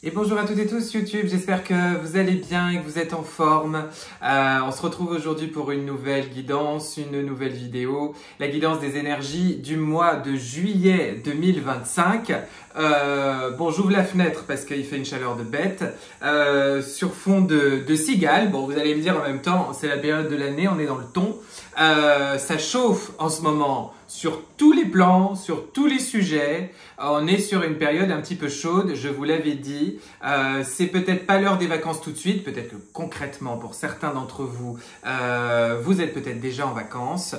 Et bonjour à toutes et tous YouTube, j'espère que vous allez bien et que vous êtes en forme. On se retrouve aujourd'hui pour une nouvelle guidance, une nouvelle vidéo. La guidance des énergies du mois de juillet 2025. Bon, j'ouvre la fenêtre parce qu'il fait une chaleur de bête. Sur fond de cigales. Bon, vous allez me dire en même temps, c'est la période de l'année, on est dans le ton. Ça chauffe en ce moment sur tous les plans, sur tous les sujets. On est sur une période un petit peu chaude, je vous l'avais dit. C'est peut-être pas l'heure des vacances tout de suite, peut-être que concrètement pour certains d'entre vous, vous êtes peut-être déjà en vacances.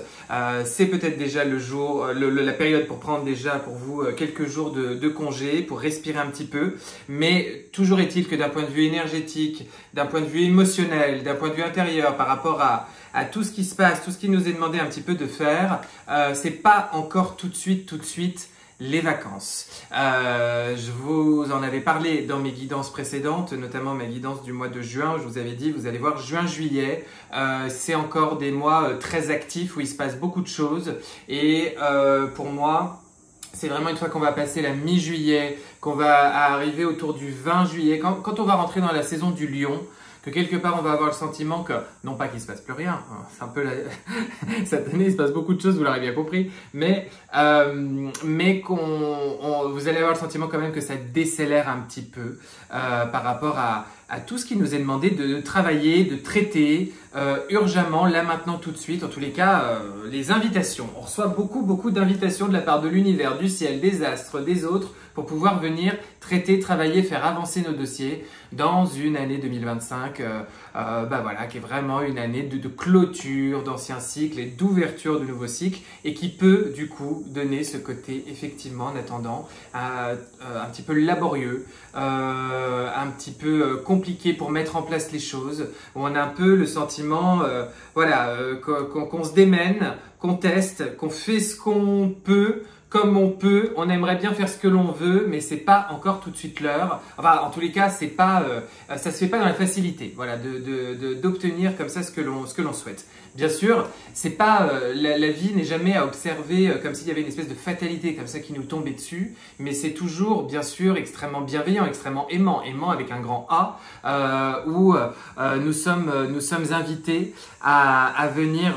C'est peut-être déjà le jour, la période pour prendre déjà pour vous quelques jours de congé, pour respirer un petit peu. Mais toujours est-il que d'un point de vue énergétique, d'un point de vue émotionnel, d'un point de vue intérieur, par rapport à tout ce qui se passe, tout ce qui nous est demandé un petit peu de faire, c'est pas encore tout de suite les vacances. Je vous en avais parlé dans mes guidances précédentes, notamment ma guidance du mois de juin. Je vous avais dit, vous allez voir, juin-juillet, c'est encore des mois très actifs où il se passe beaucoup de choses. Et pour moi, c'est vraiment une fois qu'on va passer la mi-juillet, qu'on va arriver autour du 20 juillet, quand on va rentrer dans la saison du lion, que quelque part on va avoir le sentiment que, non pas qu'il se passe plus rien, c'est un peu cette année il se passe beaucoup de choses, vous l'aurez bien compris, mais vous allez avoir le sentiment quand même que ça décélère un petit peu par rapport à tout ce qui nous est demandé de travailler, de traiter urgemment, là maintenant tout de suite. En tous les cas, les invitations. On reçoit beaucoup d'invitations de la part de l'univers, du ciel, des astres, des autres, pour pouvoir venir traiter, travailler, faire avancer nos dossiers dans une année 2025 voilà, qui est vraiment une année de clôture d'anciens cycles et d'ouverture de nouveaux cycles et qui peut du coup donner ce côté effectivement en attendant un petit peu laborieux, un petit peu compliqué pour mettre en place les choses, où on a un peu le sentiment qu'on se démène, qu'on teste, qu'on fait ce qu'on peut, comme on peut. On aimerait bien faire ce que l'on veut, mais c'est pas encore tout de suite l'heure. Enfin, en tous les cas, c'est pas, ça se fait pas dans la facilité. Voilà, d'obtenir comme ça ce que l'on souhaite. Bien sûr, c'est pas la vie n'est jamais à observer comme s'il y avait une espèce de fatalité comme ça qui nous tombait dessus, mais c'est toujours bien sûr extrêmement bienveillant, extrêmement aimant avec un grand A, où nous sommes invités à venir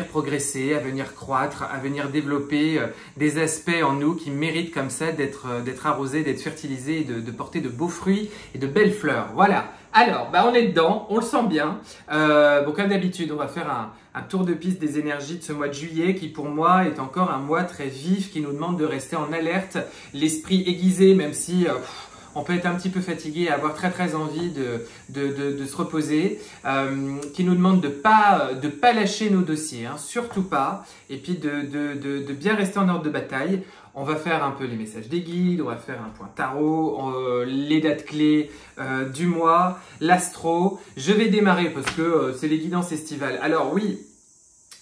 progresser, à venir croître, à venir développer des aspects en nous qui méritent comme ça d'être arrosés, d'être fertilisés, et de porter de beaux fruits et de belles fleurs. Voilà. Alors, on est dedans, on le sent bien. Bon, comme d'habitude, on va faire un tour de piste des énergies de ce mois de juillet qui, pour moi, est encore un mois très vif qui nous demande de rester en alerte, l'esprit aiguisé, même si on peut être un petit peu fatigué et avoir très envie de se reposer, qui nous demande de pas lâcher nos dossiers, hein, surtout pas, et puis de bien rester en ordre de bataille. On va faire un peu les messages des guides, on va faire un point tarot, les dates clés du mois, l'astro. Je vais démarrer parce que c'est les guidances estivales. Alors oui,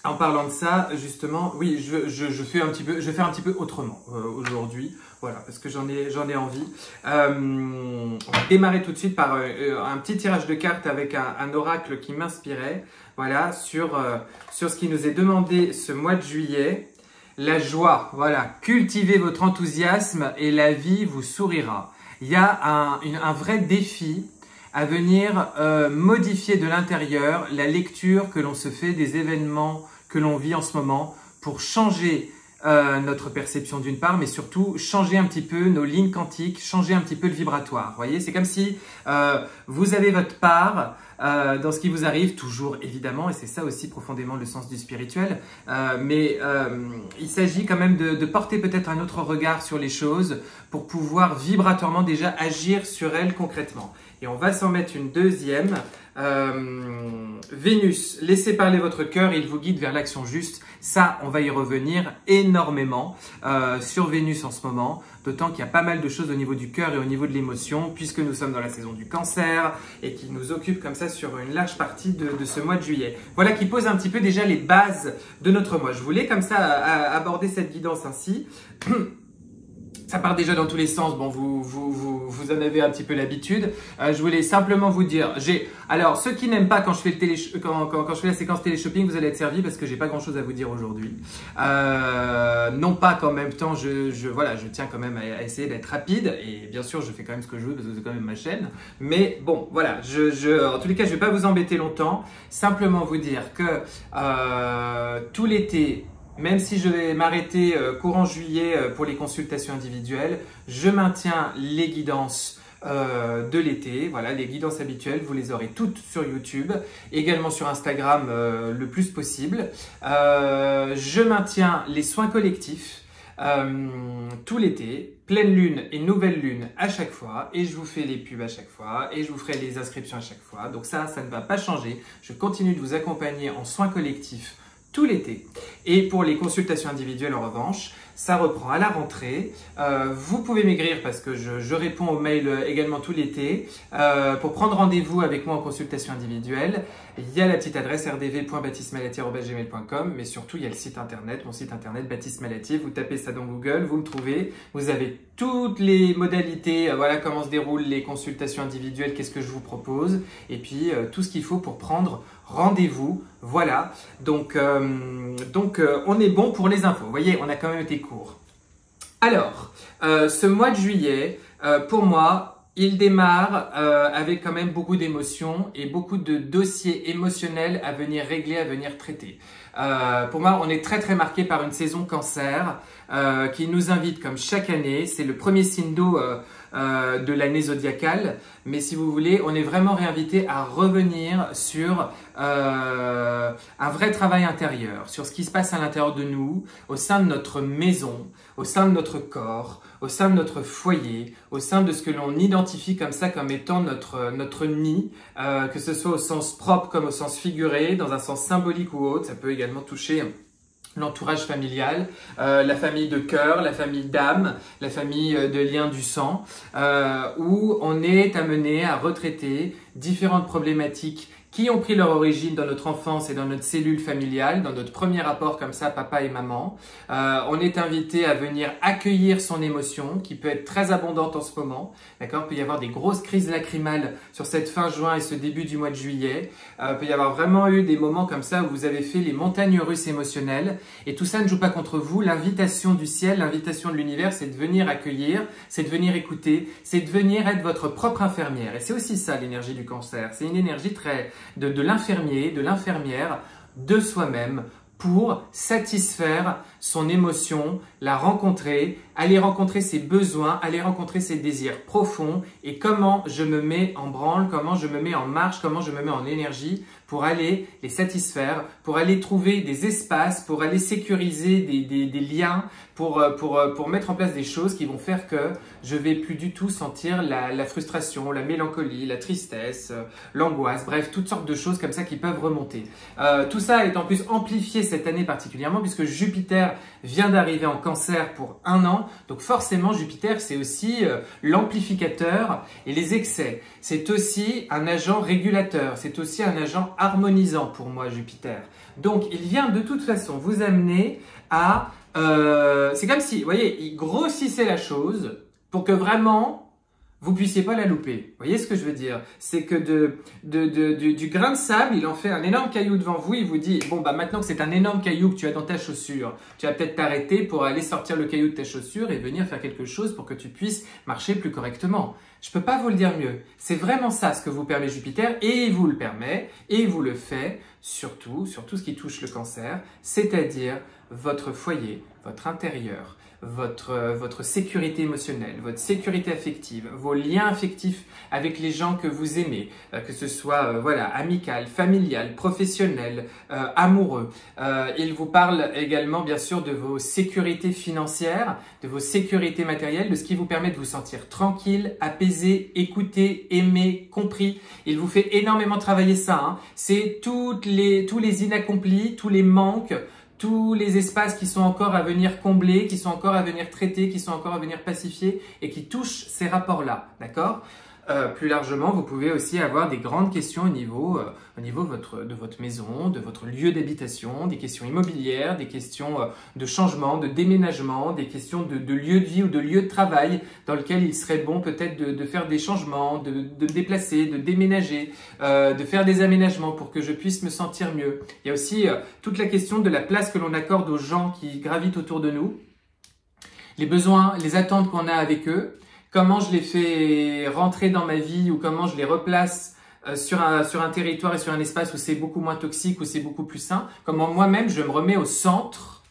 en parlant de ça, justement, oui, je fais un petit peu autrement aujourd'hui. Voilà, parce que j'en ai envie. On va démarrer tout de suite par un petit tirage de cartes avec un oracle qui m'inspirait. Voilà, sur ce qui nous est demandé ce mois de juillet. La joie, voilà, cultivez votre enthousiasme et la vie vous sourira. Il y a un vrai défi à venir modifier de l'intérieur la lecture que l'on se fait des événements que l'on vit en ce moment pour changer notre perception d'une part, mais surtout changer un petit peu nos lignes quantiques, changer un petit peu le vibratoire. Vous voyez, c'est comme si vous avez votre part dans ce qui vous arrive, toujours évidemment, et c'est ça aussi profondément le sens du spirituel, mais il s'agit quand même de porter peut-être un autre regard sur les choses pour pouvoir vibratoirement déjà agir sur elles concrètement. Et on va s'en mettre une deuxième. Vénus, laissez parler votre cœur, il vous guide vers l'action juste. Ça, on va y revenir énormément sur Vénus en ce moment, d'autant qu'il y a pas mal de choses au niveau du cœur et au niveau de l'émotion, puisque nous sommes dans la saison du cancer et qui nous occupe comme ça sur une large partie de ce mois de juillet. Voilà qui pose un petit peu déjà les bases de notre mois. Je voulais comme ça aborder cette guidance ainsi. ça part déjà dans tous les sens. Bon, vous en avez un petit peu l'habitude. Je voulais simplement vous dire, alors ceux qui n'aiment pas quand je fais quand je fais la séquence télé-shopping, vous allez être servis parce que j'ai pas grand-chose à vous dire aujourd'hui. Non pas qu'en même temps, voilà, je tiens quand même à essayer d'être rapide et bien sûr, je fais quand même ce que je veux parce que c'est quand même ma chaîne. Mais bon, voilà, en tous les cas, je vais pas vous embêter longtemps. Simplement vous dire que tout l'été, même si je vais m'arrêter courant juillet pour les consultations individuelles, je maintiens les guidances de l'été. Voilà, les guidances habituelles, vous les aurez toutes sur YouTube, également sur Instagram le plus possible. Je maintiens les soins collectifs tout l'été, pleine lune et nouvelle lune à chaque fois, et je vous fais les pubs à chaque fois, et je vous ferai les inscriptions à chaque fois. Donc ça ne va pas changer. Je continue de vous accompagner en soins collectifs tout l'été. Et pour les consultations individuelles, en revanche, ça reprend à la rentrée. Vous pouvez m'écrire parce que je réponds aux mails également tout l'été. Pour prendre rendez-vous avec moi en consultation individuelle, il y a la petite adresse rdv.baptistemalati@gmail.com, mais surtout il y a le site internet, mon site internet Baptiste Malati. Vous tapez ça dans Google, vous me trouvez. Vous avez toutes les modalités, voilà comment se déroulent les consultations individuelles, qu'est-ce que je vous propose, et puis tout ce qu'il faut pour prendre rendez-vous. Voilà, donc on est bon pour les infos. Vous voyez, on a quand même été court. Alors, ce mois de juillet, pour moi, il démarre avec quand même beaucoup d'émotions et beaucoup de dossiers émotionnels à venir régler, à venir traiter. Pour moi, on est très très marqué par une saison cancer qui nous invite comme chaque année. C'est le premier signe d'eau de l'année zodiacale, mais si vous voulez, on est vraiment réinvité à revenir sur un vrai travail intérieur, sur ce qui se passe à l'intérieur de nous, au sein de notre maison, au sein de notre corps, au sein de notre foyer, au sein de ce que l'on identifie comme ça comme étant notre nid, que ce soit au sens propre comme au sens figuré, dans un sens symbolique ou autre. Ça peut également toucher l'entourage familial, la famille de cœur, la famille d'âme, la famille de liens du sang, où on est amené à retraiter différentes problématiques qui ont pris leur origine dans notre enfance et dans notre cellule familiale, dans notre premier rapport comme ça, papa et maman. On est invité à venir accueillir son émotion, qui peut être très abondante en ce moment. D'accord, il peut y avoir des grosses crises lacrymales sur cette fin juin et ce début du mois de juillet. Il peut y avoir vraiment eu des moments comme ça où vous avez fait les montagnes russes émotionnelles. Et tout ça ne joue pas contre vous. L'invitation du ciel, l'invitation de l'univers, c'est de venir accueillir, c'est de venir écouter, c'est de venir être votre propre infirmière. Et c'est aussi ça l'énergie du cancer. C'est une énergie très de l'infirmier, de l'infirmière, de soi-même, pour satisfaire son émotion, la rencontrer, aller rencontrer ses besoins, aller rencontrer ses désirs profonds et comment je me mets en branle, comment je me mets en marche, comment je me mets en énergie pour aller les satisfaire, pour aller trouver des espaces, pour aller sécuriser des liens, pour mettre en place des choses qui vont faire que je vais plus du tout sentir la frustration, la mélancolie, la tristesse, l'angoisse, bref, toutes sortes de choses comme ça qui peuvent remonter. Tout ça est en plus amplifié cette année particulièrement puisque Jupiter vient d'arriver en Cancer pour 1 an. Donc forcément, Jupiter, c'est aussi l'amplificateur et les excès. C'est aussi un agent régulateur, c'est aussi un agent harmonisant pour moi, Jupiter. Donc, il vient de toute façon vous amener à... c'est comme si, vous voyez, il grossissait la chose pour que vraiment vous puissiez pas la louper. Vous voyez ce que je veux dire? C'est que du grain de sable, il en fait un énorme caillou devant vous. Il vous dit, bon, bah maintenant que c'est un énorme caillou que tu as dans ta chaussure, tu vas peut-être t'arrêter pour aller sortir le caillou de ta chaussure et venir faire quelque chose pour que tu puisses marcher plus correctement. Je peux pas vous le dire mieux. C'est vraiment ça ce que vous permet Jupiter et il vous le permet et il vous le fait surtout sur tout ce qui touche le cancer, c'est-à-dire votre foyer, votre intérieur, votre sécurité émotionnelle, votre sécurité affective, vos liens affectifs avec les gens que vous aimez, que ce soit voilà, amical, familial, professionnel, amoureux. Il vous parle également bien sûr de vos sécurités financières, de vos sécurités matérielles, de ce qui vous permet de vous sentir tranquille, apaisé, écouté, aimé, compris. Il vous fait énormément travailler ça. Hein. C'est tous les inaccomplis, tous les manques, tous les espaces qui sont encore à venir combler, qui sont encore à venir traiter, qui sont encore à venir pacifier et qui touchent ces rapports-là, d'accord ? Plus largement, vous pouvez aussi avoir des grandes questions au niveau de votre maison, de votre lieu d'habitation, des questions immobilières, des questions de changement, de déménagement, des questions de lieu de vie ou de lieu de travail dans lequel il serait bon peut-être de faire des changements, de me déplacer, de déménager, de faire des aménagements pour que je puisse me sentir mieux. Il y a aussi toute la question de la place que l'on accorde aux gens qui gravitent autour de nous, les besoins, les attentes qu'on a avec eux, comment je les fais rentrer dans ma vie ou comment je les replace sur un territoire et sur un espace où c'est beaucoup moins toxique, où c'est beaucoup plus sain. Comment moi-même, je me remets au centre,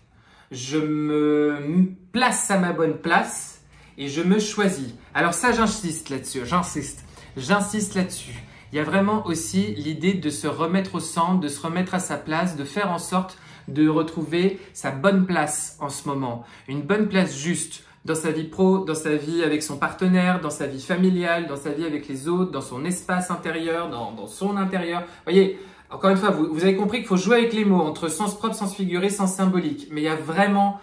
je me place à ma bonne place et je me choisis. Alors ça, j'insiste là-dessus, j'insiste là-dessus. Il y a vraiment aussi l'idée de se remettre au centre, de se remettre à sa place, de faire en sorte de retrouver sa bonne place en ce moment. Une bonne place juste. Dans sa vie pro, dans sa vie avec son partenaire, dans sa vie familiale, dans sa vie avec les autres, dans son espace intérieur, dans son intérieur. Vous voyez, encore une fois, vous avez compris qu'il faut jouer avec les mots, entre sens propre, sens figuré, sens symbolique. Mais il y a vraiment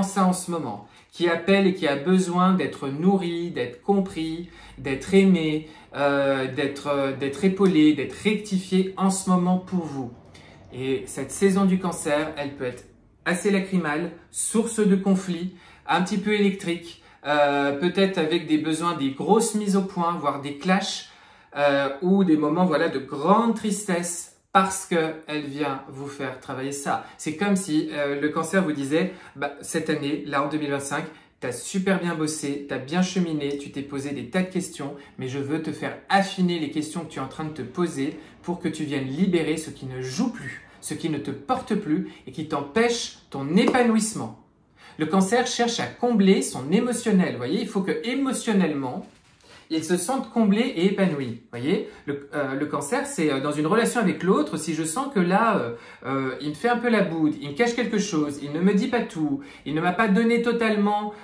ça en ce moment, qui appelle et qui a besoin d'être nourri, d'être compris, d'être aimé, d'être épaulé, d'être rectifié en ce moment pour vous. Et cette saison du cancer, elle peut être assez lacrymale, source de conflits, un petit peu électrique, peut-être avec des besoins, des grosses mises au point, voire des clashs ou des moments de grande tristesse parce qu'elle vient vous faire travailler ça. C'est comme si le cancer vous disait cette année, là en 2025, tu as super bien bossé, tu as bien cheminé, tu t'es posé des tas de questions, mais je veux te faire affiner les questions que tu es en train de te poser pour que tu viennes libérer ce qui ne joue plus, ce qui ne te porte plus et qui t'empêche ton épanouissement. Le cancer cherche à combler son émotionnel. Vous voyez, il faut que émotionnellement, il se sente comblé et épanoui. Vous voyez, le cancer, c'est dans une relation avec l'autre. Si je sens que là, il me fait un peu la boude, il me cache quelque chose, il ne me dit pas tout, il ne m'a pas donné totalement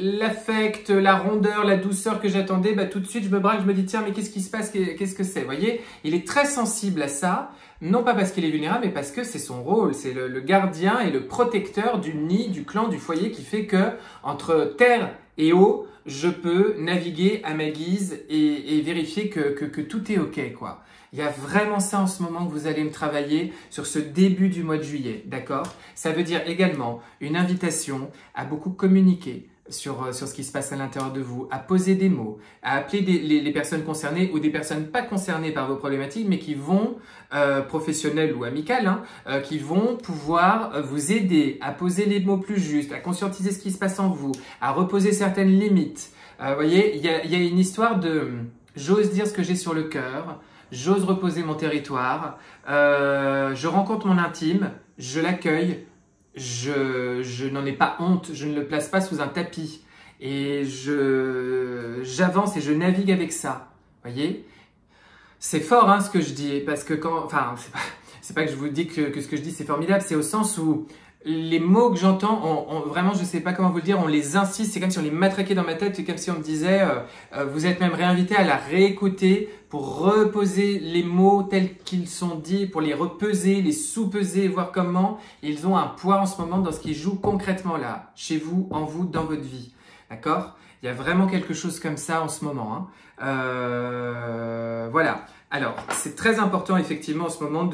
l'affect, la rondeur, la douceur que j'attendais, tout de suite, je me braque, je me dis, tiens, mais qu'est-ce qui se passe, qu'est-ce que c'est? Vous voyez, il est très sensible à ça. Non pas parce qu'il est vulnérable, mais parce que c'est son rôle. C'est le gardien et le protecteur du nid, du clan, du foyer qui fait que entre terre et eau, je peux naviguer à ma guise et vérifier que tout est OK, quoi. Il y a vraiment ça en ce moment que vous allez me travailler sur ce début du mois de juillet, d'accord? Ça veut dire également une invitation à beaucoup communiquer sur ce qui se passe à l'intérieur de vous, à poser des mots, à appeler les personnes concernées ou des personnes pas concernées par vos problématiques, mais qui vont, professionnelles ou amicales, qui vont pouvoir vous aider à poser les mots plus justes, à conscientiser ce qui se passe en vous, à reposer certaines limites. Vous voyez, il y a une histoire de « j'ose dire ce que j'ai sur le cœur », « j'ose reposer mon territoire »,« je rencontre mon intime »,« je l'accueille », je n'en ai pas honte, je ne le place pas sous un tapis et j'avance et je navigue avec ça. Voyez, c'est fort ce que je dis parce que c'est pas que je vous dis que ce que je dis c'est formidable, c'est au sens où les mots que j'entends, vraiment je sais pas comment vous le dire, on les insiste, c'est comme si on les matraquait dans ma tête, c'est comme si on me disait vous êtes même réinvité à la réécouter pour reposer les mots tels qu'ils sont dits, pour les repeser, les sous-peser, voir comment ils ont un poids en ce moment dans ce qui joue concrètement là, chez vous, en vous, dans votre vie. D'accord? Il y a vraiment quelque chose comme ça en ce moment. Voilà. Alors, c'est très important effectivement en ce moment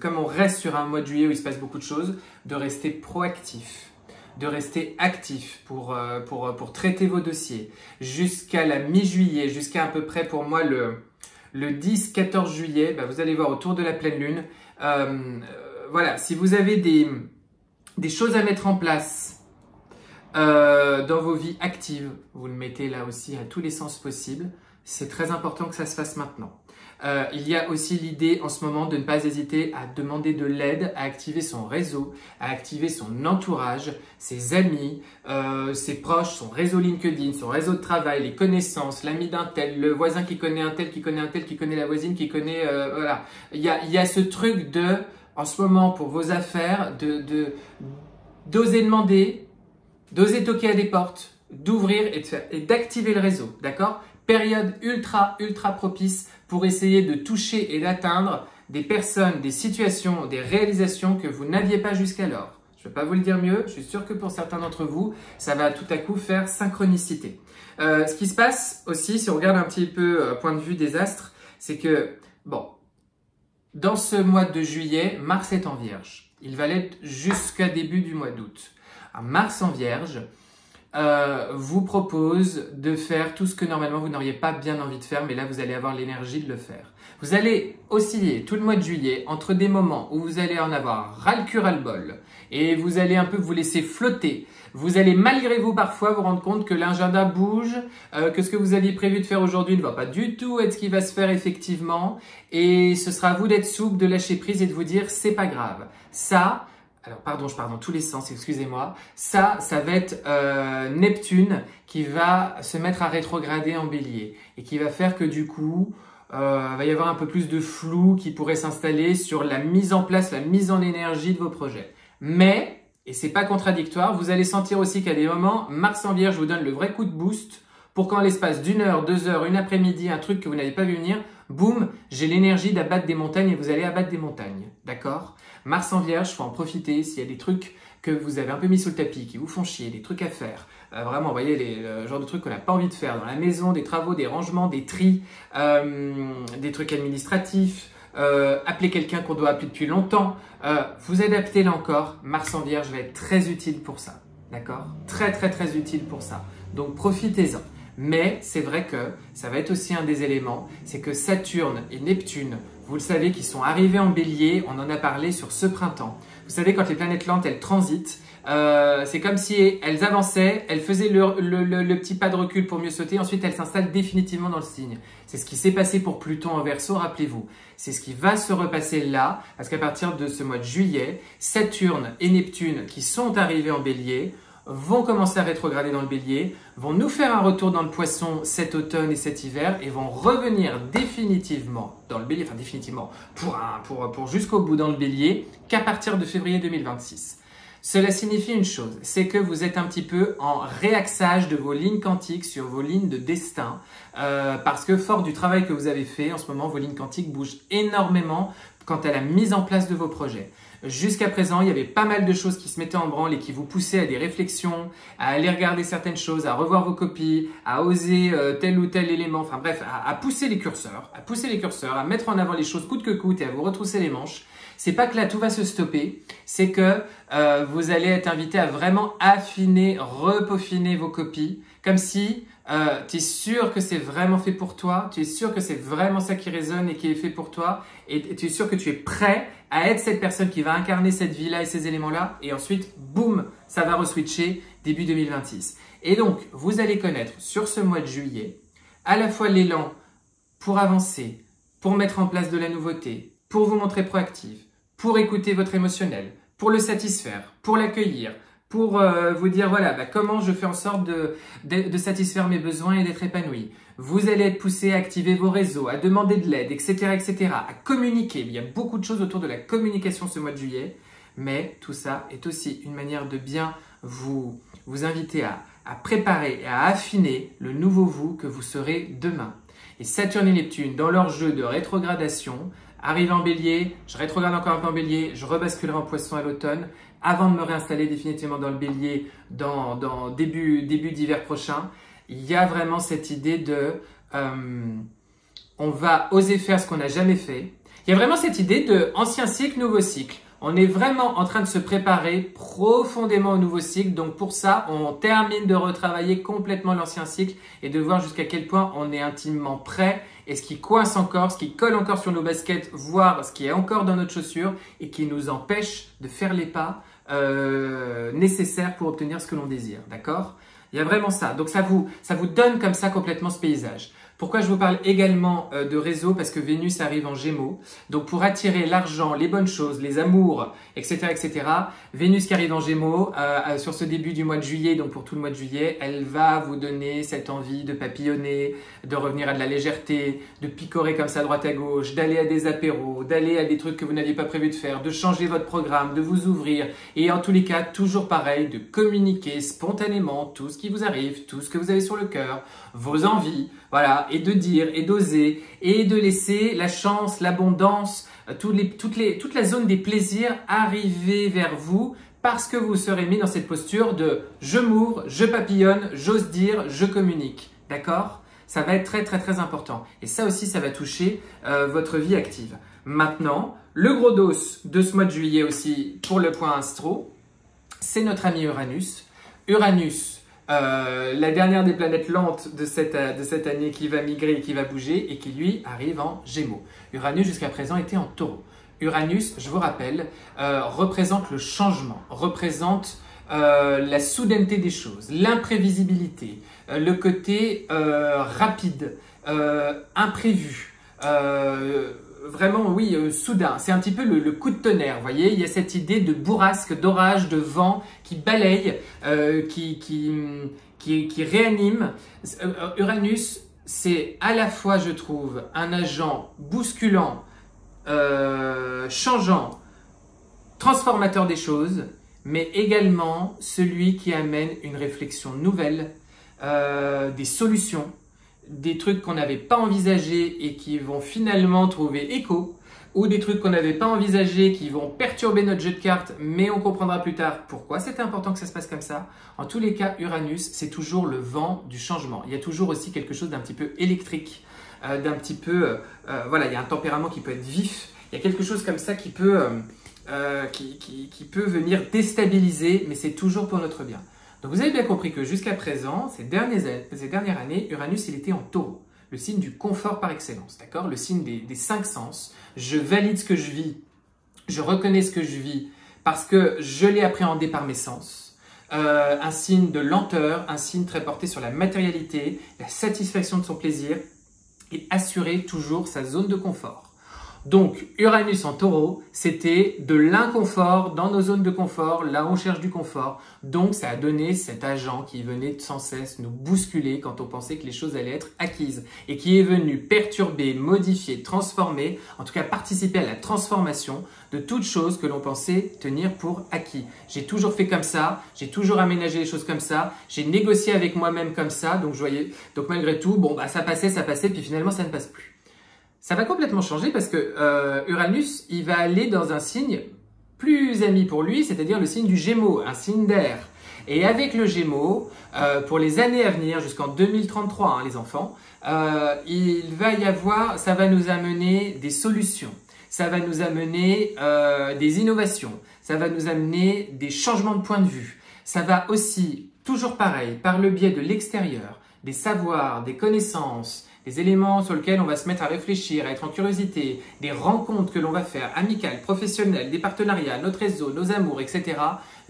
comme on reste sur un mois de juillet où il se passe beaucoup de choses, de rester proactif, de rester actif pour traiter vos dossiers jusqu'à la mi-juillet, jusqu'à à peu près pour moi le 10-14 juillet, vous allez voir autour de la pleine lune. Voilà, si vous avez des choses à mettre en place dans vos vies actives, vous le mettez là aussi à tous les sens possibles. C'est très important que ça se fasse maintenant. Il y a aussi l'idée en ce moment de ne pas hésiter à demander de l'aide, à activer son réseau, à activer son entourage, ses amis, ses proches, son réseau LinkedIn, son réseau de travail, les connaissances, l'ami d'un tel, le voisin qui connaît un tel, qui connaît un tel, qui connaît la voisine, qui connaît... voilà. Il y a ce truc en ce moment pour vos affaires, d'oser demander, d'oser toquer à des portes, d'ouvrir et d'activer le réseau, d'accord ? Période ultra propice pour essayer de toucher et d'atteindre des personnes, des situations, des réalisations que vous n'aviez pas jusqu'alors. Je ne vais pas vous le dire mieux, je suis sûr que pour certains d'entre vous, ça va tout à coup faire synchronicité. Ce qui se passe aussi, si on regarde un petit peu point de vue des astres, c'est que, bon, dans ce mois de juillet, Mars est en Vierge. Il va l'être jusqu'à début du mois d'août. Mars en Vierge vous propose de faire tout ce que normalement vous n'auriez pas bien envie de faire, mais là vous allez avoir l'énergie de le faire. Vous allez osciller tout le mois de juillet entre des moments où vous allez en avoir ras-le-cul, ras-le-bol, et vous allez un peu vous laisser flotter. Vous allez malgré vous parfois vous rendre compte que l'agenda bouge, que ce que vous aviez prévu de faire aujourd'hui ne va pas du tout être ce qui va se faire effectivement, et ce sera à vous d'être souple, de lâcher prise et de vous dire c'est pas grave. Ça, alors pardon, je pars dans tous les sens, excusez-moi. Ça va être Neptune qui va se mettre à rétrograder en Bélier et qui va faire que du coup, va y avoir un peu plus de flou qui pourrait s'installer sur la mise en place, la mise en énergie de vos projets. Mais, et c'est pas contradictoire, vous allez sentir aussi qu'à des moments, Mars en Vierge vous donne le vrai coup de boost pour qu'en l'espace d'une heure, 2 heures, une après-midi, un truc que vous n'avez pas vu venir, boum, j'ai l'énergie d'abattre des montagnes et vous allez abattre des montagnes. D'accord ? Mars en Vierge, il faut en profiter s'il y a des trucs que vous avez un peu mis sous le tapis, qui vous font chier, des trucs à faire. Vraiment, vous voyez, le genre de trucs qu'on n'a pas envie de faire dans la maison, des travaux, des rangements, des tris, des trucs administratifs, appeler quelqu'un qu'on doit appeler depuis longtemps. Vous adaptez là encore, Mars en Vierge va être très utile pour ça. D'accord ? Très, très, très utile pour ça. Donc, profitez-en. Mais c'est vrai que ça va être aussi un des éléments, c'est que Saturne et Neptune, vous le savez, qui sont arrivés en Bélier, on en a parlé sur ce printemps. Vous savez, quand les planètes lentes, elles transitent, c'est comme si elles avançaient, elles faisaient le petit pas de recul pour mieux sauter, ensuite elles s'installent définitivement dans le signe. C'est ce qui s'est passé pour Pluton en Verseau, rappelez-vous. C'est ce qui va se repasser là, parce qu'à partir de ce mois de juillet, Saturne et Neptune, qui sont arrivés en Bélier, vont commencer à rétrograder dans le Bélier, vont nous faire un retour dans le Poisson cet automne et cet hiver et vont revenir définitivement dans le Bélier, enfin définitivement pour jusqu'au bout dans le Bélier qu'à partir de février 2026. Cela signifie une chose, c'est que vous êtes un petit peu en réaxage de vos lignes quantiques sur vos lignes de destin parce que fort du travail que vous avez fait, en ce moment vos lignes quantiques bougent énormément quant à la mise en place de vos projets. Jusqu'à présent, il y avait pas mal de choses qui se mettaient en branle et qui vous poussaient à des réflexions, à aller regarder certaines choses, à revoir vos copies, à oser tel ou tel élément, enfin bref, à pousser les curseurs, à mettre en avant les choses coûte que coûte et à vous retrousser les manches. C'est pas que là tout va se stopper, c'est que vous allez être invité à vraiment affiner, repeaufiner vos copies, comme si tu es sûr que c'est vraiment fait pour toi, tu es sûr que c'est vraiment ça qui résonne et qui est fait pour toi, et tu es sûr que tu es prêt à être cette personne qui va incarner cette vie-là et ces éléments-là, et ensuite, boum, ça va reswitcher début 2026. Et donc, vous allez connaître sur ce mois de juillet, à la fois l'élan pour avancer, pour mettre en place de la nouveauté, pour vous montrer proactif, pour écouter votre émotionnel, pour le satisfaire, pour l'accueillir, pour vous dire voilà comment je fais en sorte de satisfaire mes besoins et d'être épanoui. Vous allez être poussé à activer vos réseaux, à demander de l'aide, etc., etc., à communiquer. Il y a beaucoup de choses autour de la communication ce mois de juillet, mais tout ça est aussi une manière de bien vous inviter à préparer et à affiner le nouveau vous que vous serez demain. Et Saturne et Neptune, dans leur jeu de rétrogradation, arrivent en Bélier, je rétrograde encore un peu en Bélier, je rebasculerai en Poisson à l'automne, avant de me réinstaller définitivement dans le Bélier dans début d'hiver prochain. Il y a vraiment cette idée de on va oser faire ce qu'on n'a jamais fait. Il y a vraiment cette idée de ancien cycle, nouveau cycle. On est vraiment en train de se préparer profondément au nouveau cycle. Donc pour ça, on termine de retravailler complètement l'ancien cycle et de voir jusqu'à quel point on est intimement prêt et ce qui coince encore, ce qui colle encore sur nos baskets, voire ce qui est encore dans notre chaussure et qui nous empêche de faire les pas nécessaires pour obtenir ce que l'on désire. D'accord ? Il y a vraiment ça. Donc ça vous donne comme ça complètement ce paysage. Pourquoi je vous parle également de réseau? Parce que Vénus arrive en Gémeaux. Donc pour attirer l'argent, les bonnes choses, les amours, etc., etc. Vénus qui arrive en Gémeaux sur ce début du mois de juillet, donc pour tout le mois de juillet, elle va vous donner cette envie de papillonner, de revenir à de la légèreté, de picorer comme ça à droite à gauche, d'aller à des apéros, d'aller à des trucs que vous n'aviez pas prévu de faire, de changer votre programme, de vous ouvrir et en tous les cas, toujours pareil, de communiquer spontanément tout ce qui vous arrive, tout ce que vous avez sur le cœur, vos envies, voilà, et de dire, et d'oser, et de laisser la chance, l'abondance, toute la zone des plaisirs arriver vers vous parce que vous serez mis dans cette posture de je m'ouvre, je papillonne, j'ose dire, je communique. D'accord? Ça va être très très très important. Et ça aussi, ça va toucher votre vie active. Maintenant, le gros dos de ce mois de juillet aussi pour le point astro, c'est notre ami Uranus. Uranus, la dernière des planètes lentes de cette année qui va migrer et qui va bouger et qui lui arrive en Gémeaux. Uranus jusqu'à présent était en Taureau. Uranus, je vous rappelle, représente le changement, représente la soudaineté des choses, l'imprévisibilité, le côté rapide, imprévu, vraiment oui, soudain. C'est un petit peu le coup de tonnerre, vous voyez. Il y a cette idée de bourrasque, d'orage, de vent qui balaye, qui réanime. Uranus, c'est à la fois, je trouve, un agent bousculant, changeant, transformateur des choses, mais également celui qui amène une réflexion nouvelle, des solutions, des trucs qu'on n'avait pas envisagés et qui vont finalement trouver écho, ou des trucs qu'on n'avait pas envisagés qui vont perturber notre jeu de cartes, mais on comprendra plus tard pourquoi c'était important que ça se passe comme ça. En tous les cas, Uranus, c'est toujours le vent du changement. Il y a toujours aussi quelque chose d'un petit peu électrique, d'un petit peu... voilà, il y a un tempérament qui peut être vif. Il y a quelque chose comme ça qui peut venir déstabiliser, mais c'est toujours pour notre bien. Donc vous avez bien compris que jusqu'à présent, ces dernières années, Uranus, il était en Taureau, le signe du confort par excellence, d'accord? Le signe des cinq sens. Je valide ce que je vis, je reconnais ce que je vis parce que je l'ai appréhendé par mes sens. Un signe de lenteur, un signe très porté sur la matérialité, la satisfaction de son plaisir et assurer toujours sa zone de confort. Donc, Uranus en Taureau, c'était de l'inconfort dans nos zones de confort, là on cherche du confort. Donc, ça a donné cet agent qui venait sans cesse nous bousculer quand on pensait que les choses allaient être acquises et qui est venu perturber, modifier, transformer, en tout cas participer à la transformation de toute chose que l'on pensait tenir pour acquis. J'ai toujours fait comme ça, j'ai toujours aménagé les choses comme ça, j'ai négocié avec moi-même comme ça, donc malgré tout, bon, bah, ça passait, puis finalement ça ne passe plus. Ça va complètement changer parce que Uranus, il va aller dans un signe plus ami pour lui, c'est-à-dire le signe du Gémeaux, un signe d'air. Et avec le Gémeaux, pour les années à venir, jusqu'en 2033, hein, les enfants, il va y avoir, ça va nous amener des solutions, ça va nous amener des innovations, ça va nous amener des changements de point de vue. Ça va aussi, toujours pareil, par le biais de l'extérieur, des savoirs, des connaissances, des éléments sur lesquels on va se mettre à réfléchir, à être en curiosité, des rencontres que l'on va faire, amicales, professionnelles, des partenariats, notre réseau, nos amours, etc.,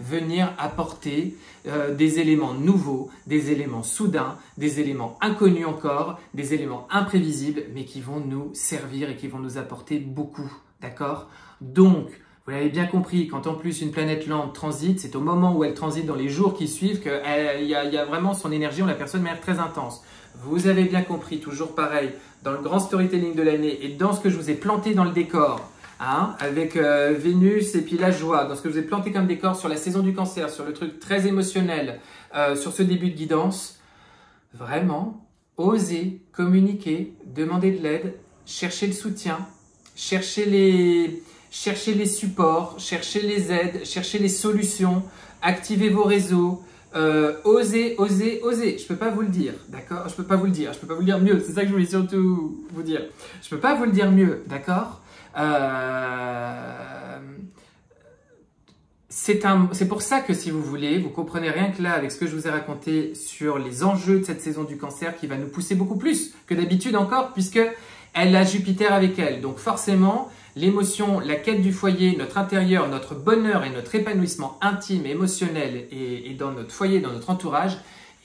venir apporter des éléments nouveaux, des éléments soudains, des éléments inconnus encore, des éléments imprévisibles, mais qui vont nous servir et qui vont nous apporter beaucoup, d'accord? Donc, vous l'avez bien compris, quand en plus une planète lente transite, c'est au moment où elle transite dans les jours qui suivent qu'il y a vraiment son énergie, on la perçoit de manière très intense. Vous avez bien compris, toujours pareil, dans le grand storytelling de l'année et dans ce que je vous ai planté dans le décor, hein, avec Vénus et puis la joie, dans ce que je vous ai planté comme décor sur la saison du Cancer, sur le truc très émotionnel, sur ce début de guidance, vraiment, osez communiquer, demander de l'aide, chercher le soutien, chercher les supports, chercher les aides, chercher les solutions, activez vos réseaux, osez. Je peux pas vous le dire, d'accord? Je peux pas vous le dire mieux. C'est ça que je voulais surtout vous dire. Je peux pas vous le dire mieux, d'accord? C'est pour ça que si vous voulez, vous comprenez rien que là avec ce que je vous ai raconté sur les enjeux de cette saison du Cancer qui va nous pousser beaucoup plus que d'habitude encore puisque elle a Jupiter avec elle. Donc forcément, l'émotion, la quête du foyer, notre intérieur, notre bonheur et notre épanouissement intime et émotionnel et dans notre foyer, dans notre entourage,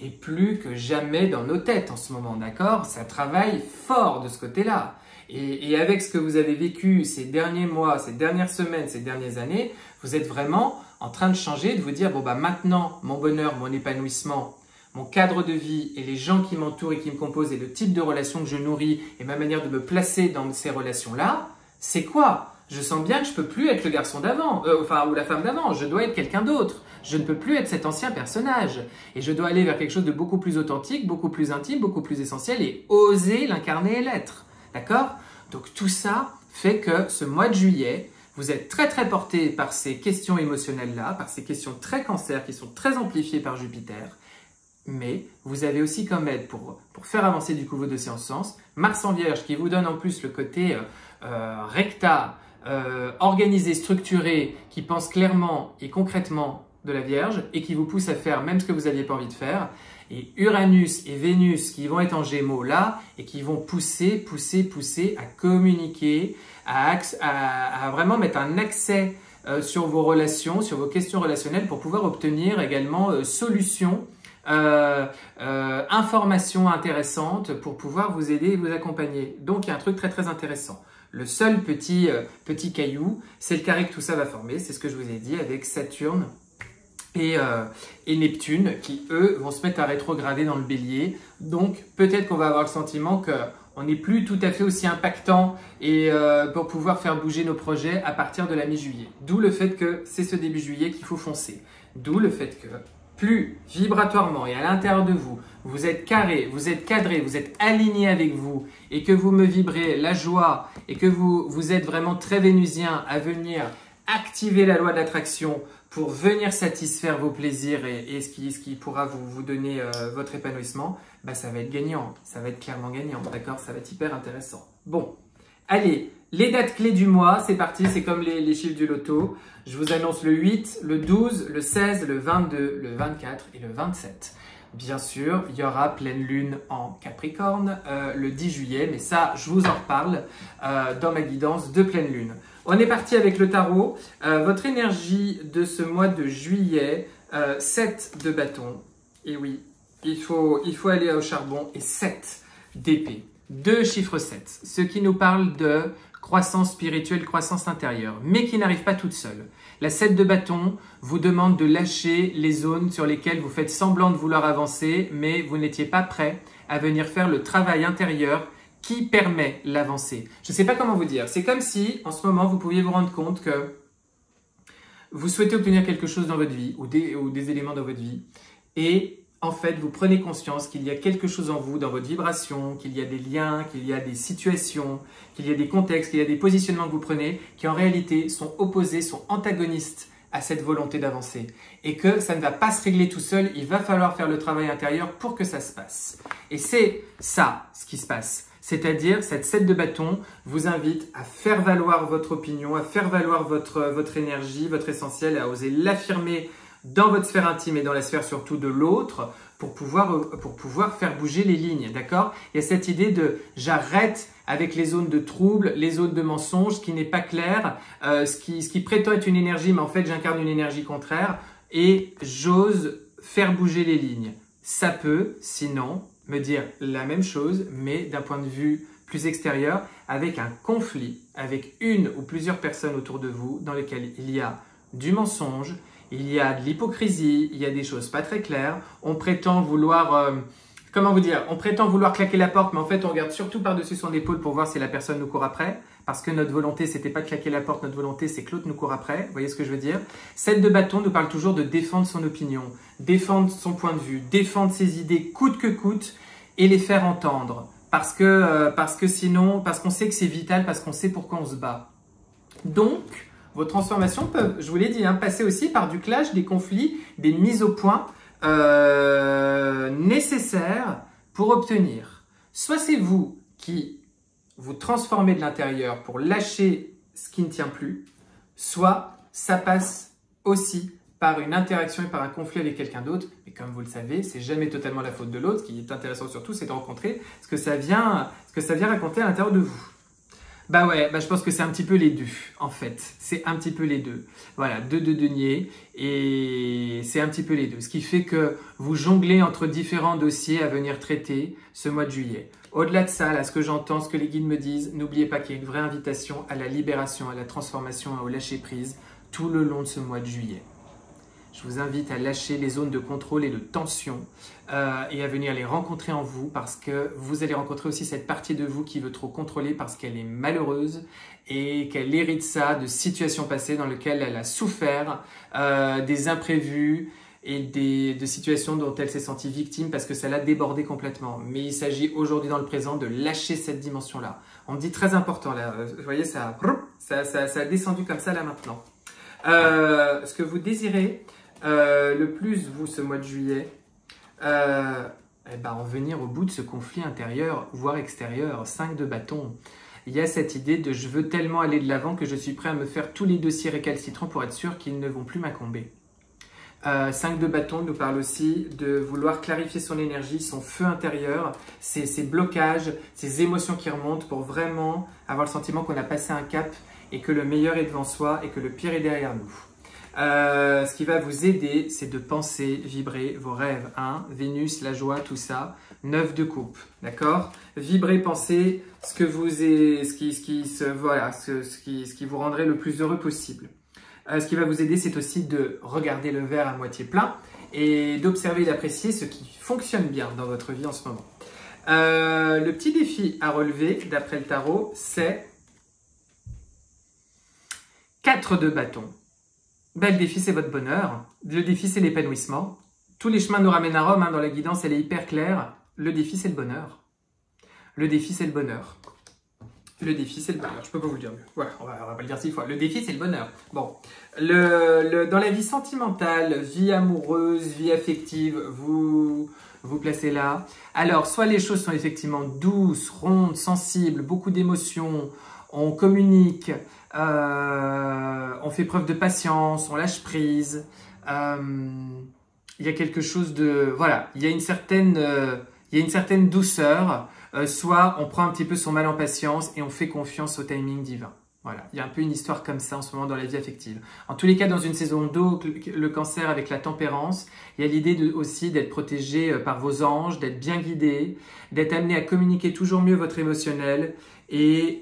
est plus que jamais dans nos têtes en ce moment, d'accord? Ça travaille fort de ce côté-là. Et avec ce que vous avez vécu ces derniers mois, ces dernières semaines, ces dernières années, vous êtes vraiment en train de changer, de vous dire, bon bah maintenant, mon bonheur, mon épanouissement, mon cadre de vie et les gens qui m'entourent et qui me composent et le type de relation que je nourris et ma manière de me placer dans ces relations-là, c'est quoi? Je sens bien que je peux plus être le garçon d'avant, ou la femme d'avant, je dois être quelqu'un d'autre. Je ne peux plus être cet ancien personnage. Et je dois aller vers quelque chose de beaucoup plus authentique, beaucoup plus intime, beaucoup plus essentiel et oser l'incarner et l'être. D'accord? Donc tout ça fait que ce mois de juillet Vous êtes très très porté par ces questions émotionnelles-là, par ces questions très cancer qui sont très amplifiées par Jupiter. Mais vous avez aussi comme aide pour faire avancer du coup vos dossiers en ce sens, Mars en Vierge qui vous donne en plus le côté recta, organisé, structuré, qui pense clairement et concrètement de la Vierge et qui vous pousse à faire même ce que vous n'aviez pas envie de faire. Et Uranus et Vénus qui vont être en Gémeaux là et qui vont pousser à communiquer, à vraiment mettre un accès sur vos relations, sur vos questions relationnelles pour pouvoir obtenir également solutions, informations intéressantes pour pouvoir vous aider et vous accompagner. Donc il y a un truc très très intéressant. Le seul petit caillou, c'est le carré que tout ça va former, c'est ce que je vous ai dit avec Saturne et Neptune qui, eux, vont se mettre à rétrograder dans le bélier. Donc, peut-être qu'on va avoir le sentiment qu'on n'est plus tout à fait aussi impactant et pour pouvoir faire bouger nos projets à partir de la mi-juillet. D'où le fait que c'est ce début juillet qu'il faut foncer. D'où le fait que plus vibratoirement et à l'intérieur de vous, vous êtes carré, vous êtes cadré, vous êtes aligné avec vous et que vous me vibrez la joie et que vous êtes vraiment très vénusien à venir activer la loi de l'attraction pour venir satisfaire vos plaisirs et ce qui pourra vous donner votre épanouissement, bah, ça va être gagnant, ça va être clairement gagnant, d'accord? Ça va être hyper intéressant. Bon, allez, les dates clés du mois, c'est parti, c'est comme les chiffres du loto. Je vous annonce le 8, le 12, le 16, le 22, le 24 et le 27. Bien sûr, il y aura pleine lune en Capricorne le 10 juillet, mais ça, je vous en reparle dans ma guidance de pleine lune. On est parti avec le tarot. Votre énergie de ce mois de juillet, 7 de bâton. Et oui, il faut aller au charbon et 7 d'épée. 2 chiffres 7, ce qui nous parle de croissance spirituelle, croissance intérieure, mais qui n'arrive pas toute seule. La 7 de bâton vous demande de lâcher les zones sur lesquelles vous faites semblant de vouloir avancer, mais vous n'étiez pas prêt à venir faire le travail intérieur qui permet l'avancée. Je ne sais pas comment vous dire. C'est comme si, en ce moment, vous pouviez vous rendre compte que vous souhaitez obtenir quelque chose dans votre vie ou des éléments dans votre vie et en fait, vous prenez conscience qu'il y a quelque chose en vous, dans votre vibration, qu'il y a des liens, qu'il y a des situations, qu'il y a des contextes, qu'il y a des positionnements que vous prenez qui en réalité sont opposés, sont antagonistes à cette volonté d'avancer. Et que ça ne va pas se régler tout seul, il va falloir faire le travail intérieur pour que ça se passe. Et c'est ça ce qui se passe. C'est-à-dire, cette 7 de bâton vous invite à faire valoir votre opinion, à faire valoir votre énergie, votre essentiel, à oser l'affirmer dans votre sphère intime et dans la sphère surtout de l'autre pour pouvoir faire bouger les lignes, d'accord? Il y a cette idée de j'arrête avec les zones de trouble, les zones de mensonge, ce qui n'est pas clair, ce qui prétend être une énergie, mais en fait j'incarne une énergie contraire et j'ose faire bouger les lignes. Ça peut, sinon, me dire la même chose, mais d'un point de vue plus extérieur, avec un conflit, avec une ou plusieurs personnes autour de vous dans lesquelles il y a du mensonge, il y a de l'hypocrisie, il y a des choses pas très claires. On prétend vouloir, comment vous dire, on prétend vouloir claquer la porte, mais en fait, on regarde surtout par-dessus son épaule pour voir si la personne nous court après. Parce que notre volonté, c'était pas de claquer la porte, notre volonté, c'est que l'autre nous court après. Vous voyez ce que je veux dire? 7 de bâton nous parle toujours de défendre son opinion, défendre son point de vue, défendre ses idées coûte que coûte et les faire entendre. Parce que sinon, parce qu'on sait que c'est vital, parce qu'on sait pourquoi on se bat. Donc, vos transformations peuvent, je vous l'ai dit, passer aussi par du clash, des conflits, des mises au point nécessaires pour obtenir. Soit c'est vous qui vous transformez de l'intérieur pour lâcher ce qui ne tient plus, soit ça passe aussi par une interaction et par un conflit avec quelqu'un d'autre. Mais comme vous le savez, c'est jamais totalement la faute de l'autre. Ce qui est intéressant surtout, c'est de rencontrer ce que ça vient raconter à l'intérieur de vous. Bah ouais, je pense que c'est un petit peu les deux, en fait. C'est un petit peu les deux. Voilà, 2 de denier et c'est un petit peu les deux. Ce qui fait que vous jonglez entre différents dossiers à venir traiter ce mois de juillet. Au-delà de ça, là, ce que j'entends, ce que les guides me disent, n'oubliez pas qu'il y a une vraie invitation à la libération, à la transformation, au lâcher-prise tout le long de ce mois de juillet. Je vous invite à lâcher les zones de contrôle et de tension et à venir les rencontrer en vous parce que vous allez rencontrer aussi cette partie de vous qui veut trop contrôler parce qu'elle est malheureuse et qu'elle hérite ça de situations passées dans lesquelles elle a souffert des imprévus, de situations dont elle s'est sentie victime parce que ça l'a débordé complètement. Mais il s'agit aujourd'hui dans le présent de lâcher cette dimension-là. On me dit très important là, vous voyez ça a descendu comme ça là maintenant. Ce que vous désirez le plus vous ce mois de juillet, en venir au bout de ce conflit intérieur voire extérieur, 5 de bâton. Il y a cette idée de je veux tellement aller de l'avant que je suis prêt à me faire tous les dossiers récalcitrants pour être sûr qu'ils ne vont plus m'incomber. 5 de bâton nous parle aussi de vouloir clarifier son énergie, son feu intérieur, ses blocages, ses émotions qui remontent pour vraiment avoir le sentiment qu'on a passé un cap et que le meilleur est devant soi et que le pire est derrière nous. Ce qui va vous aider, c'est de penser, vibrer vos rêves. Hein, Vénus, la joie, tout ça. 9 de coupe, d'accord? Vibrer, penser ce qui vous rendrait le plus heureux possible. Ce qui va vous aider, c'est aussi de regarder le verre à moitié plein et d'observer et d'apprécier ce qui fonctionne bien dans votre vie en ce moment. Le petit défi à relever, d'après le tarot, c'est 4 de bâton. Le défi, c'est votre bonheur. Le défi, c'est l'épanouissement. Tous les chemins nous ramènent à Rome. Hein, dans la guidance, elle est hyper claire. Le défi, c'est le bonheur. Le défi, c'est le bonheur. Le défi, c'est le bonheur. Je peux pas vous le dire mieux. Voilà, on va pas le dire 6 fois. Le défi, c'est le bonheur. Bon, dans la vie sentimentale, vie amoureuse, vie affective, vous placez là. Alors, soit les choses sont effectivement douces, rondes, sensibles, beaucoup d'émotions, on communique, on fait preuve de patience, on lâche prise. Il y a quelque chose de... Voilà, il y a une certaine douceur. Soit on prend un petit peu son mal en patience et on fait confiance au timing divin. Voilà, il y a un peu une histoire comme ça en ce moment dans la vie affective. En tous les cas, dans une saison d'eau, le cancer avec la tempérance, il y a l'idée aussi d'être protégé par vos anges, d'être bien guidé, d'être amené à communiquer toujours mieux votre émotionnel et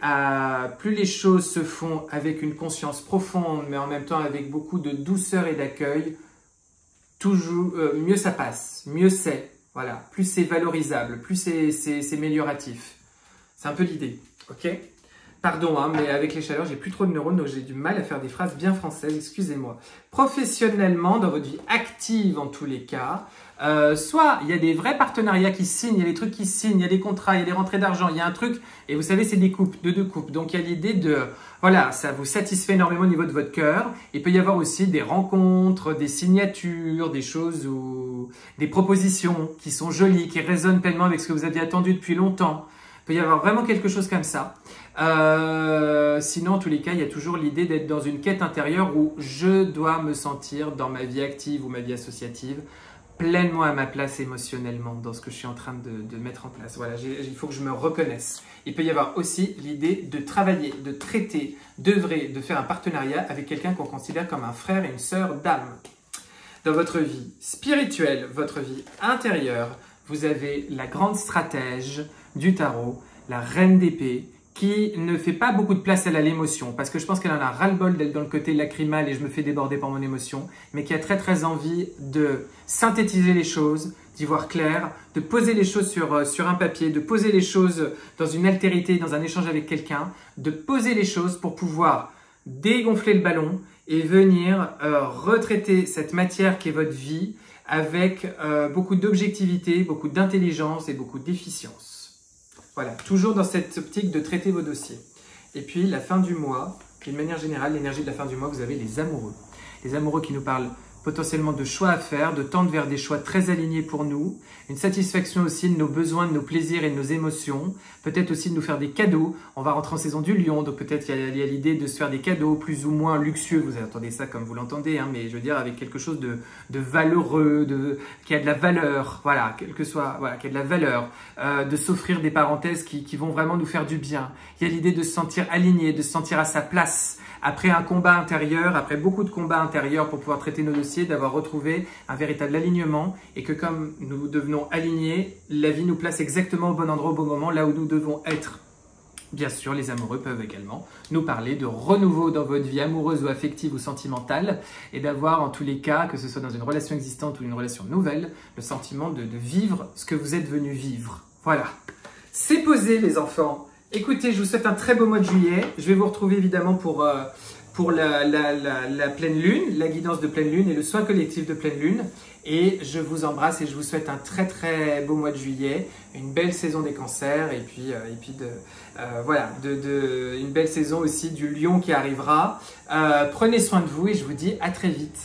plus les choses se font avec une conscience profonde, mais en même temps avec beaucoup de douceur et d'accueil, mieux ça passe, mieux c'est. Voilà, plus c'est valorisable, plus c'est amélioratif. C'est un peu l'idée, ok? Pardon, hein, mais avec les chaleurs, j'ai plus trop de neurones, donc j'ai du mal à faire des phrases bien françaises, excusez-moi. Professionnellement, dans votre vie active en tous les cas, soit il y a des vrais partenariats qui signent, il y a des trucs qui signent, il y a des contrats, il y a des rentrées d'argent, il y a un truc, et vous savez, c'est des coupes, de 2 coupes. Donc il y a l'idée de, voilà, ça vous satisfait énormément au niveau de votre cœur. Il peut y avoir aussi des rencontres, des signatures, des choses ou des propositions qui sont jolies, qui résonnent pleinement avec ce que vous aviez attendu depuis longtemps. Il peut y avoir vraiment quelque chose comme ça. Sinon, en tous les cas, il y a toujours l'idée d'être dans une quête intérieure où je dois me sentir dans ma vie active ou ma vie associative pleinement à ma place émotionnellement dans ce que je suis en train de mettre en place. Voilà, il faut que je me reconnaisse. Il peut y avoir aussi l'idée de travailler, de traiter, d'œuvrer, de faire un partenariat avec quelqu'un qu'on considère comme un frère et une sœur d'âme. Dans votre vie spirituelle, votre vie intérieure, vous avez la grande stratège du tarot, la reine d'épée, qui ne fait pas beaucoup de place à l'émotion, parce que je pense qu'elle en a ras-le-bol d'être dans le côté lacrymal et je me fais déborder par mon émotion, mais qui a très envie de synthétiser les choses, d'y voir clair, de poser les choses sur un papier, de poser les choses dans une altérité, dans un échange avec quelqu'un, de poser les choses pour pouvoir dégonfler le ballon et venir retraiter cette matière qui est votre vie avec beaucoup d'objectivité, beaucoup d'intelligence et beaucoup d'efficience. Voilà, toujours dans cette optique de traiter vos dossiers. Et puis, la fin du mois, d'une manière générale, l'énergie de la fin du mois, vous avez les amoureux. Les amoureux qui nous parlent potentiellement de choix à faire, de tendre vers des choix très alignés pour nous, une satisfaction aussi de nos besoins, de nos plaisirs et de nos émotions, peut-être aussi de nous faire des cadeaux. On va rentrer en saison du lion, donc peut-être il y a l'idée de se faire des cadeaux plus ou moins luxueux, vous entendez ça comme vous l'entendez, hein, mais je veux dire avec quelque chose de valeureux, qui a de la valeur, voilà, quel que soit, voilà, qui a de la valeur, de s'offrir des parenthèses qui vont vraiment nous faire du bien. Il y a l'idée de se sentir aligné, de se sentir à sa place, après un combat intérieur, après beaucoup de combats intérieurs pour pouvoir traiter nos dossiers, d'avoir retrouvé un véritable alignement et que comme nous devenons alignés, la vie nous place exactement au bon endroit, au bon moment, là où nous devons être. Bien sûr, les amoureux peuvent également nous parler de renouveau dans votre vie amoureuse ou affective ou sentimentale et d'avoir en tous les cas, que ce soit dans une relation existante ou une relation nouvelle, le sentiment de vivre ce que vous êtes venu vivre. Voilà, c'est posé les enfants. Écoutez, je vous souhaite un très beau mois de juillet. Je vais vous retrouver évidemment pour pour la pleine lune, la guidance de pleine lune et le soin collectif de pleine lune. Et je vous embrasse et je vous souhaite un très très beau mois de juillet, une belle saison des cancers et puis voilà, une belle saison aussi du lion qui arrivera. Prenez soin de vous et je vous dis à très vite.